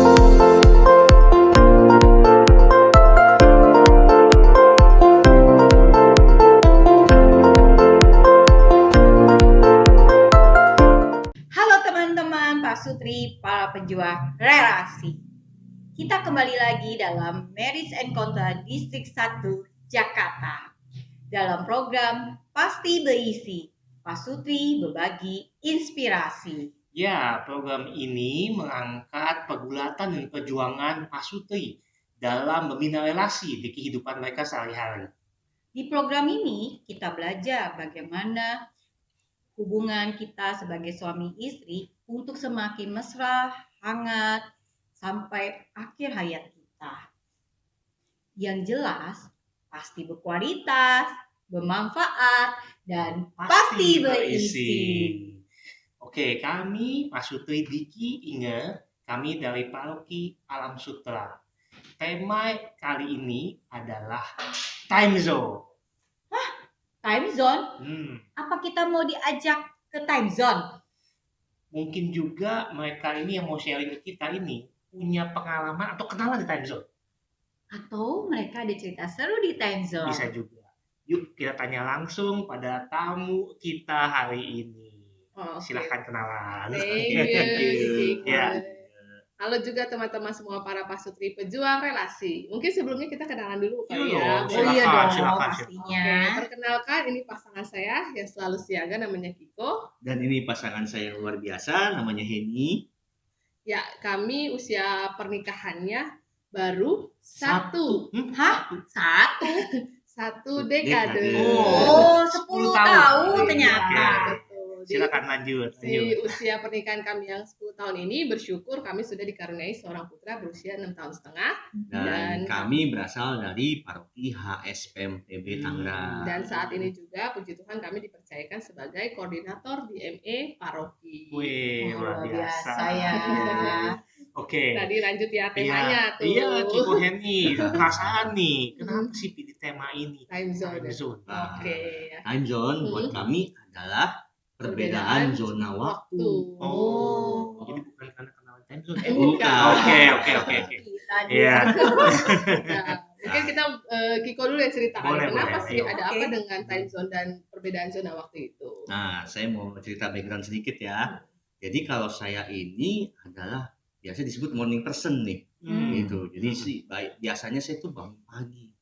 Halo teman-teman, Pak Sutri, para pejuang relasi. Kita kembali lagi dalam Marriage and Content Distrik 1 Jakarta. Dalam program Pasti Berisi, Pak Sutri berbagi inspirasi. Ya, program ini mengangkat pergulatan dan perjuangan Pak Sutri dalam membina relasi di kehidupan mereka sehari-hari. Di program ini, kita belajar bagaimana hubungan kita sebagai suami istri untuk semakin mesra, hangat, sampai akhir hayat kita. Yang jelas, pasti berkualitas, bermanfaat, dan pasti berisi. Oke, kami Pak Sutri Diki Inge, kami dari Paroki Alam Sutra. Tema kali ini adalah time zone. Time zone? Apa kita mau diajak ke time zone? Mungkin juga mereka ini yang mau sharing ke kita ini punya pengalaman atau kenalan di time zone. Atau mereka ada cerita seru di time zone. Bisa juga. Yuk kita tanya langsung pada tamu kita hari ini. Silahkan kenalan. Thank you. Ya. Halo juga teman-teman semua para pasutri pejuang relasi. Mungkin sebelumnya kita kenalan dulu kali ya. Silakan, pastinya. Oke, perkenalkan ini pasangan saya yang selalu siaga namanya Kiko. Dan ini pasangan saya yang luar biasa namanya Heni. Ya, kami usia pernikahannya baru satu. Satu dekade. Oh, 10 tahun ternyata. Silakan lanjut. Di usia pernikahan kami yang 10 tahun ini bersyukur kami sudah dikaruniai seorang putra berusia 6 tahun setengah. Dan kami berasal dari Paroki HSPMTB Tangerang. Dan saat ini juga puji Tuhan kami dipercayakan sebagai koordinator DME Paroki. Wih, luar biasa ya. Oke. Tadi lanjut ya temanya tuh. Iya, Kiko Heni. Perasaan nih, kenapa sih pilih tema ini? Time zone. Oke. Time zone buat kami adalah perbedaan zona waktu. Oh, jadi bukan karena kenalan time zone. Bukan. Oke. Iya. Mungkin kita Kiko dulu yang cerita. Kenapa sih ada apa Oke. dengan time zone dan perbedaan zona waktu itu? Nah, saya mau cerita background sedikit ya. Jadi kalau saya ini adalah biasa disebut morning person nih. Gitu. Jadi sih biasanya saya tuh bangun pagi.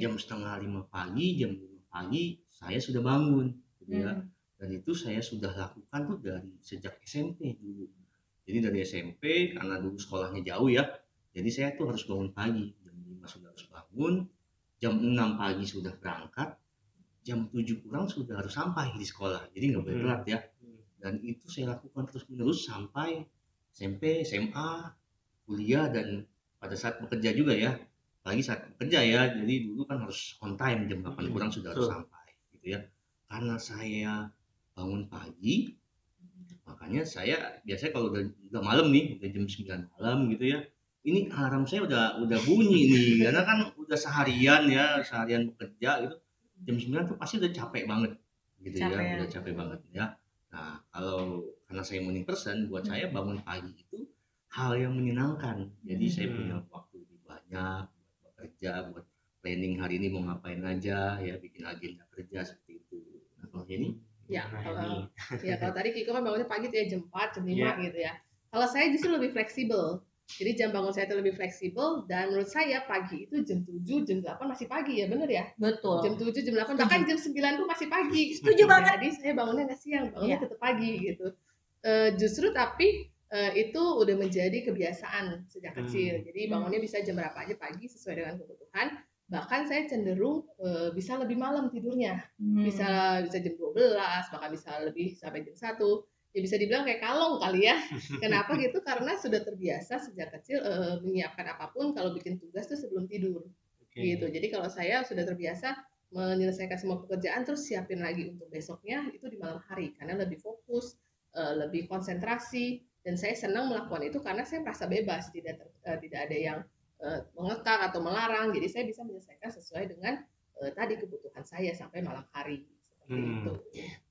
Jam 4:30 pagi, jam 5 pagi saya sudah bangun gitu ya. Dan itu saya sudah lakukan tuh dari sejak SMP dulu. Jadi dari SMP karena dulu sekolahnya jauh ya. Jadi saya tuh harus bangun pagi. Jam 5 sudah harus bangun, jam 6 pagi sudah berangkat, jam 7 kurang sudah harus sampai di sekolah. Jadi nggak boleh telat ya. Dan itu saya lakukan terus menerus sampai SMP, SMA, kuliah, dan pada saat bekerja juga ya. Apalagi saat bekerja ya. Jadi dulu kan harus on time, jam 8 kurang sudah harus sampai gitu ya. Karena saya bangun pagi, makanya saya biasanya kalau udah malam nih, udah jam 9 malam gitu ya, ini alarm saya udah bunyi nih, karena kan udah seharian bekerja gitu, jam 9 tuh pasti udah capek banget gitu ya, udah capek banget ya. Nah, karena saya morning person, buat saya bangun pagi itu hal yang menyenangkan. Jadi saya punya waktu lebih banyak buat bekerja, buat planning hari ini mau ngapain aja ya, bikin agenda kerja seperti itu. Nah, kalau ini kalau tadi Kiko kan bangunnya pagi tuh ya, jam 4, jam 5 gitu ya. Kalau saya justru lebih fleksibel. Jadi jam bangun saya itu lebih fleksibel, dan menurut saya pagi itu jam 7, jam 8 masih pagi ya, bener ya? Betul. Jam 7, jam 8, bahkan jam 9 pun masih pagi. Setuju banget. Jadi saya bangunnya nggak siang, bangunnya tetap pagi gitu. Justru tapi itu udah menjadi kebiasaan sejak kecil. Jadi bangunnya bisa jam berapa aja pagi sesuai dengan kebutuhan. Bahkan saya cenderung bisa lebih malam tidurnya, bisa jam 12, bahkan bisa lebih sampai jam 1. Ya bisa dibilang kayak kalong kali ya. Kenapa gitu? Karena sudah terbiasa sejak kecil menyiapkan apapun kalau bikin tugas tuh sebelum tidur. Gitu. Jadi kalau saya sudah terbiasa menyelesaikan semua pekerjaan terus siapin lagi untuk besoknya itu di malam hari, karena lebih fokus, lebih konsentrasi, dan saya senang melakukan itu karena saya merasa bebas, tidak ada yang mengekang atau melarang. Jadi saya bisa menyelesaikan sesuai dengan tadi kebutuhan saya sampai malam hari seperti itu.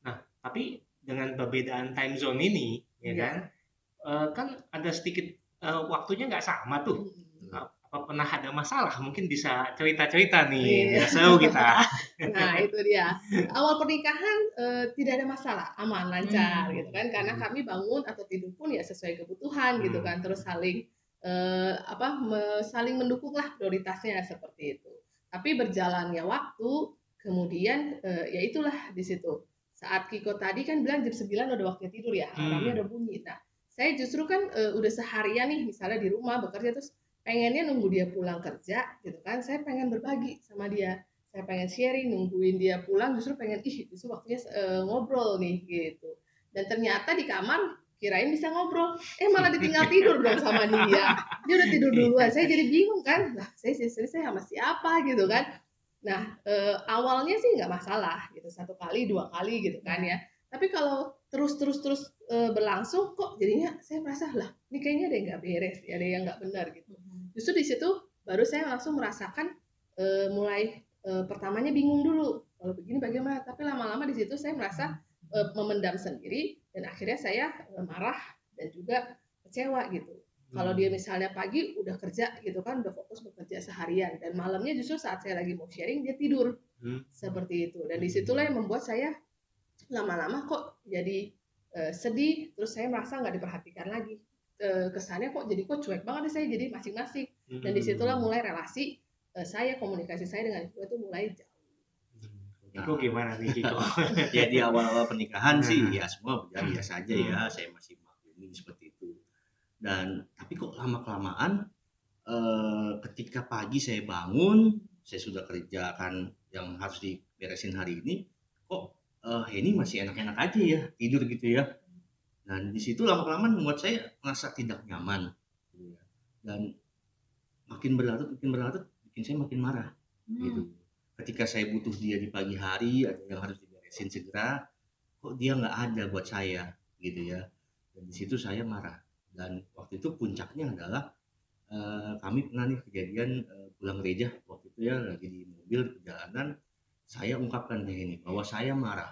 Nah, tapi dengan perbedaan time zone ini, ya kan ada sedikit waktunya nggak sama tuh. Hmm. Apa pernah ada masalah? Mungkin bisa cerita-cerita nih, Iya. biar seru kita. Nah, itu dia. Awal pernikahan tidak ada masalah, aman, lancar gitu kan. Karena kami bangun atau tidur pun ya sesuai kebutuhan gitu kan. Terus saling saling mendukung lah prioritasnya seperti itu. Tapi berjalannya waktu, kemudian ya itulah di situ. Saat Kiko tadi kan bilang jam 9 udah waktunya tidur ya, alarmnya udah bunyi. Nah, saya justru kan udah seharian nih misalnya di rumah bekerja terus pengennya nunggu dia pulang kerja gitu kan. Saya pengen berbagi sama dia, saya pengen sharing, nungguin dia pulang justru pengen justru waktunya ngobrol nih gitu. Dan ternyata di kamar kirain bisa ngobrol, malah ditinggal tidur dong sama dia. Dia udah tidur duluan, saya jadi bingung kan. Nah, saya sama siapa gitu kan. Nah, awalnya sih nggak masalah gitu, 1 kali, 2 kali gitu kan ya. Tapi kalau terus berlangsung kok jadinya saya merasa, lah ini kayaknya ada yang nggak beres, ada yang nggak benar gitu. Justru di situ baru saya langsung merasakan mulai pertamanya bingung dulu, kalau begini bagaimana, tapi lama-lama di situ saya merasa memendam sendiri dan akhirnya saya marah dan juga kecewa gitu. Kalau dia misalnya pagi udah kerja gitu kan, udah fokus bekerja seharian dan malamnya justru saat saya lagi mau sharing dia tidur. Seperti itu. Dan disitulah yang membuat saya lama-lama kok jadi sedih, terus saya merasa nggak diperhatikan lagi. Kesannya kok cuek banget deh saya jadi masing-masing. Dan disitulah mulai relasi saya, komunikasi saya dengan ibu itu mulai jauh. Kiko gimana nih Kiko? Ya di awal-awal pernikahan sih ya semua berjalan biasa aja ya, saya masih maklumi seperti itu. Dan tapi kok lama-kelamaan ketika pagi saya bangun, saya sudah kerjakan yang harus diberesin hari ini, kok ini masih enak-enak aja ya tidur gitu ya. Dan di situ lama-kelamaan membuat saya merasa tidak nyaman. Dan makin berlarut bikin saya makin marah gitu. Ketika saya butuh dia di pagi hari, ada yang harus diberesin segera, kok dia nggak ada buat saya gitu ya. Dan di situ saya marah. Dan waktu itu puncaknya adalah kami pernah nih kejadian pulang gereja waktu itu ya, lagi di mobil di perjalanan, saya ungkapkan ke ini bahwa saya marah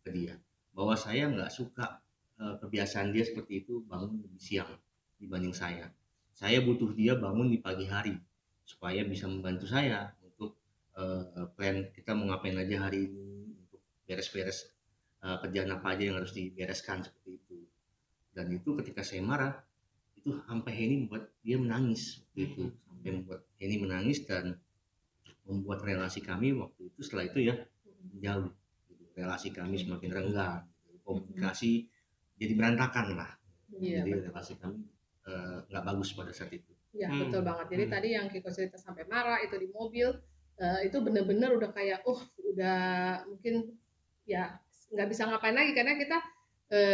ke dia, bahwa saya nggak suka kebiasaan dia seperti itu bangun lebih siang dibanding saya. Saya butuh dia bangun di pagi hari supaya bisa membantu saya untuk plan kita mau ngapain aja hari ini, untuk beres-beres kerjaan apa aja yang harus dibereskan seperti itu. Dan itu ketika saya marah itu sampai Henny membuat dia menangis waktu itu, sampai membuat Henny menangis dan membuat relasi kami waktu itu setelah itu ya menjauh. Relasi kami semakin renggang, komunikasi jadi berantakan lah. Jadi relasi kami nggak bagus pada saat itu. Ya betul banget. Jadi tadi yang Kiko cerita sampai marah itu di mobil, itu benar-benar udah kayak udah mungkin ya nggak bisa ngapain lagi karena kita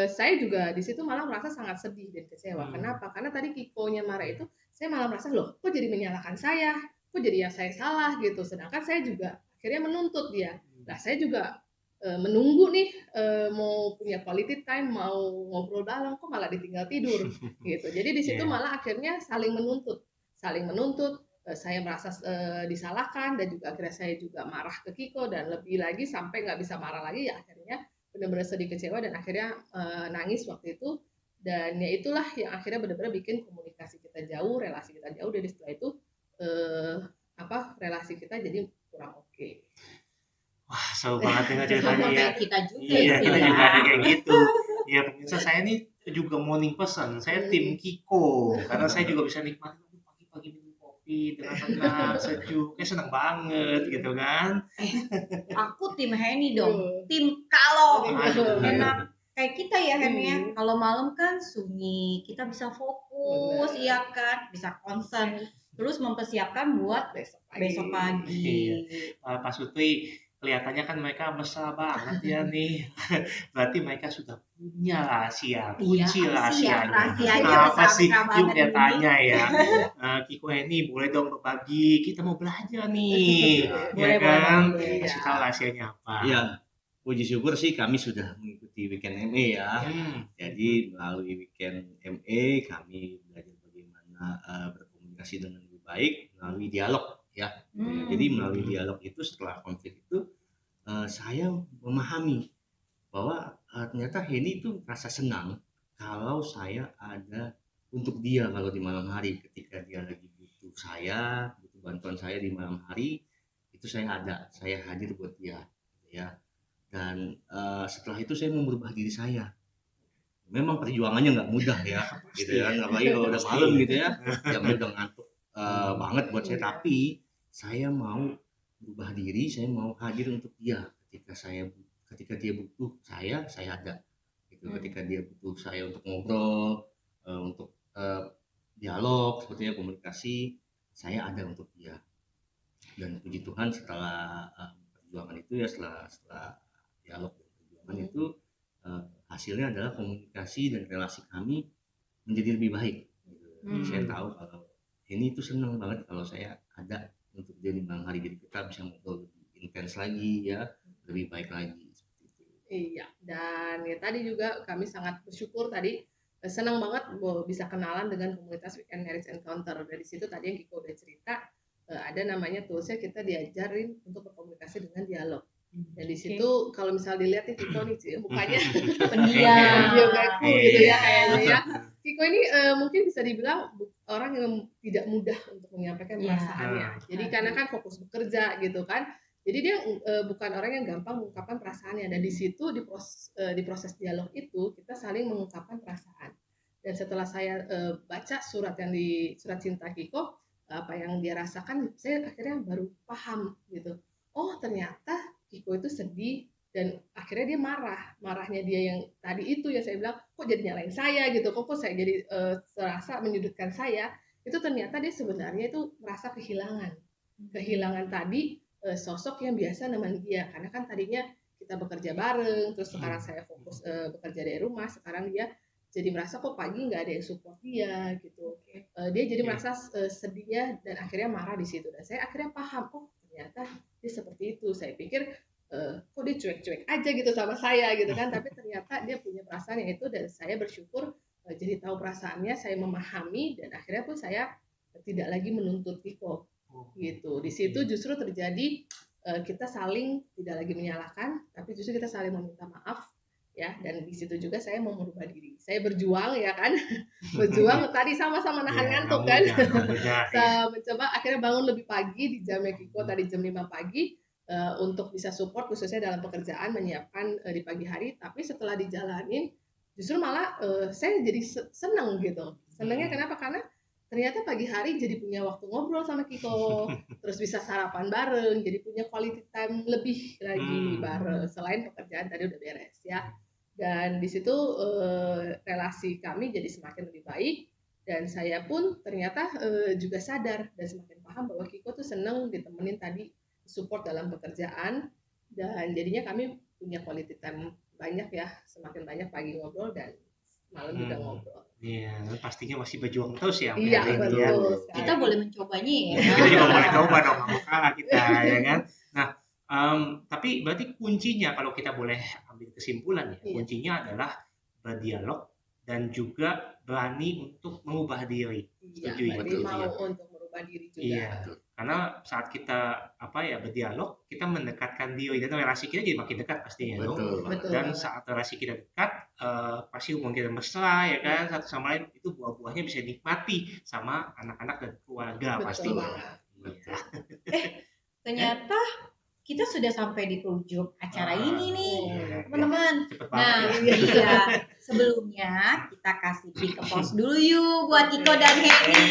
saya juga di situ malah merasa sangat sedih dan kecewa. Kenapa? Karena tadi Kikonya marah itu saya malah merasa loh kok jadi menyalahkan saya, kok jadi yang saya salah gitu. Sedangkan saya juga akhirnya menuntut dia. Nah saya juga menunggu nih mau punya quality time, mau ngobrol bareng kok malah ditinggal tidur gitu. Jadi di situ malah akhirnya saling menuntut. Saya merasa disalahkan dan juga akhirnya saya juga marah ke Kiko dan lebih lagi sampai nggak bisa marah lagi ya akhirnya benar-benar sedih kecewa dan akhirnya nangis waktu itu. Dan ya itulah yang akhirnya benar-benar bikin komunikasi kita jauh, relasi kita jauh. Dari setelah itu relasi kita jadi kurang oke. Wah, seru banget dengar ceritanya ya. Kita juga Iya, sih kita ya. juga ada kayak gitu. Ya pemirsa, saya nih juga morning person. Saya tim Kiko karena saya juga bisa nikmati pagi-pagi minum kopi dengan tenang, sejuk. Kayak senang banget gitu kan. Aku tim Henny dong, tim kalau Aduh. enak kayak kita ya Hen ya. Kalau malam kan sunyi, kita bisa fokus, iya kan, bisa concern, terus mempersiapkan buat besok pagi. Pak Sutri, kelihatannya kan mereka mesra banget ya nih. Berarti mereka sudah punya rahasia, kunci rahasianya. Apa sih? Yuk kita tanya ya. Kiko Henny, boleh dong berbagi. Kita mau belajar nih, ya kan? Kasih tahu rahasianya apa? Iya, puji syukur sih kami sudah mengikuti weekend MA ya. Jadi melalui weekend MA kami belajar bagaimana berkomunikasi dengan lebih baik melalui dialog ya. Jadi melalui dialog itu setelah konflik itu saya memahami bahwa ternyata Henny itu merasa senang kalau saya ada untuk untuk dia kalau di malam hari, ketika dia lagi butuh saya, butuh bantuan saya di malam hari, itu saya hadir buat dia, ya. Dan setelah itu saya mau merubah diri saya. Memang perjuangannya nggak mudah ya, gitu ya. Apalagi kalau udah malam gitu ya, jamnya udah ngantuk banget buat saya. Tapi saya mau berubah diri, saya mau hadir untuk dia. Ketika dia butuh saya ada. Gitu. Ketika dia butuh saya untuk ngobrol, untuk dialog, sepertinya komunikasi, saya ada untuk dia. Dan puji Tuhan setelah perjuangan itu ya, setelah dialog dan perjuangan itu, hasilnya adalah komunikasi dan relasi kami menjadi lebih baik. Saya tahu kalau ini itu senang banget kalau saya ada untuk dia di malam hari, jadi kita bisa ngobrol lebih intens lagi ya, lebih baik lagi seperti itu. Iya, dan ya tadi juga kami sangat bersyukur tadi, senang banget bisa kenalan dengan komunitas Weekend Marriage Encounter. Dari situ tadi yang Kiko udah cerita, ada namanya toolsnya kita diajarin untuk berkomunikasi dengan dialog. Dan di situ kalau misal dilihat nih Kiko nih mukanya pendiam biografi gitu ya kayaknya ya. Kiko ini mungkin bisa dibilang orang yang tidak mudah untuk menyampaikan perasaannya. Jadi karena kan fokus bekerja gitu kan. Jadi dia bukan orang yang gampang mengungkapkan perasaannya. Dan di situ di proses dialog itu kita saling mengungkapkan perasaan. Dan setelah saya baca surat cinta Kiko, apa yang dia rasakan, saya akhirnya baru paham gitu. Oh ternyata Kiko itu sedih dan akhirnya dia marahnya dia yang tadi itu ya, saya bilang kok jadi nyalain saya gitu, kok saya jadi serasa menyudutkan saya. Itu ternyata dia sebenarnya itu merasa kehilangan tadi sosok yang biasa nemenin dia, karena kan tadinya kita bekerja bareng, terus sekarang saya fokus bekerja dari rumah, sekarang dia jadi merasa kok pagi nggak ada yang support dia gitu. Dia jadi merasa sedihnya dan akhirnya marah di situ, dan saya akhirnya paham, oh ternyata dia seperti itu. Saya pikir kok dia cuek-cuek aja gitu sama saya gitu kan, tapi ternyata dia punya perasaan yang itu, dan saya bersyukur jadi tahu perasaannya, saya memahami, dan akhirnya pun saya tidak lagi menuntut Kiko gitu. Di situ justru terjadi kita saling tidak lagi menyalahkan, tapi justru kita saling meminta maaf ya. Dan di situ juga saya mau merubah diri, saya berjuang ya kan, berjuang tadi sama-sama nahan ngantuk kan, mencoba akhirnya bangun lebih pagi di jamnya Kiko tadi jam 5 pagi untuk bisa support khususnya dalam pekerjaan, menyiapkan di pagi hari. Tapi setelah dijalanin justru malah saya jadi senang gitu. Senangnya kenapa? Karena ternyata pagi hari jadi punya waktu ngobrol sama Kiko, terus bisa sarapan bareng, jadi punya quality time lebih lagi bareng, selain pekerjaan tadi udah beres ya. Dan di situ relasi kami jadi semakin lebih baik, dan saya pun ternyata juga sadar dan semakin paham bahwa Kiko tuh seneng ditemenin tadi, support dalam pekerjaan, dan jadinya kami punya quality time banyak ya, semakin banyak pagi ngobrol dan malam juga ngobrol. Iya, pastinya masih berjuang terus ya. Iya, betul. Kita boleh mencobanya ya. Kita juga boleh coba dong, nggak mau kalah kita ya kan. Nah, tapi berarti kuncinya kalau kita boleh ambil kesimpulan ya, kuncinya adalah berdialog dan juga berani untuk mengubah diri. Setuju ya? Mau untuk merubah diri juga. Iya. Karena saat kita berdialog, kita mendekatkan diri dan relasi kita jadi makin dekat pastinya dong. Dan saat relasi kita dekat, pasti hubungan kita mesra ya kan, satu sama lain, itu buah-buahnya bisa dinikmati sama anak-anak dan keluarga pastinya. Ternyata kita sudah sampai di penghujung acara ini nih, teman-teman. Nah, sebelumnya kita kasih pick pause dulu yuk buat Kiko dan Heri.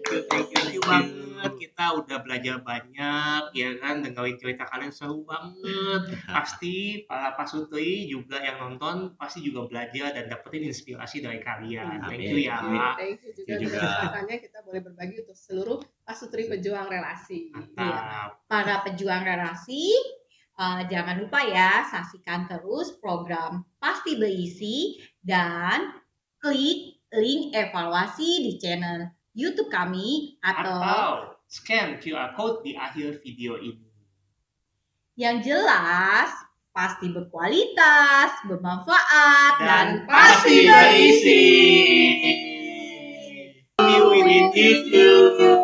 Thank you banget, kita udah belajar banyak ya kan, dengerin cerita kalian seru banget. Pasti para pasutri juga yang nonton pasti juga belajar dan dapetin inspirasi dari kalian. Thank you ya. Thank you juga. Kesempatannya kita boleh berbagi untuk seluruh pasutri pejuang relasi. Para pejuang relasi, jangan lupa ya, saksikan terus program Pasti Berisi dan klik link evaluasi di channel YouTube kami atau scan QR code di akhir video ini. Yang jelas pasti berkualitas, bermanfaat, dan pasti berisi. See you in the video.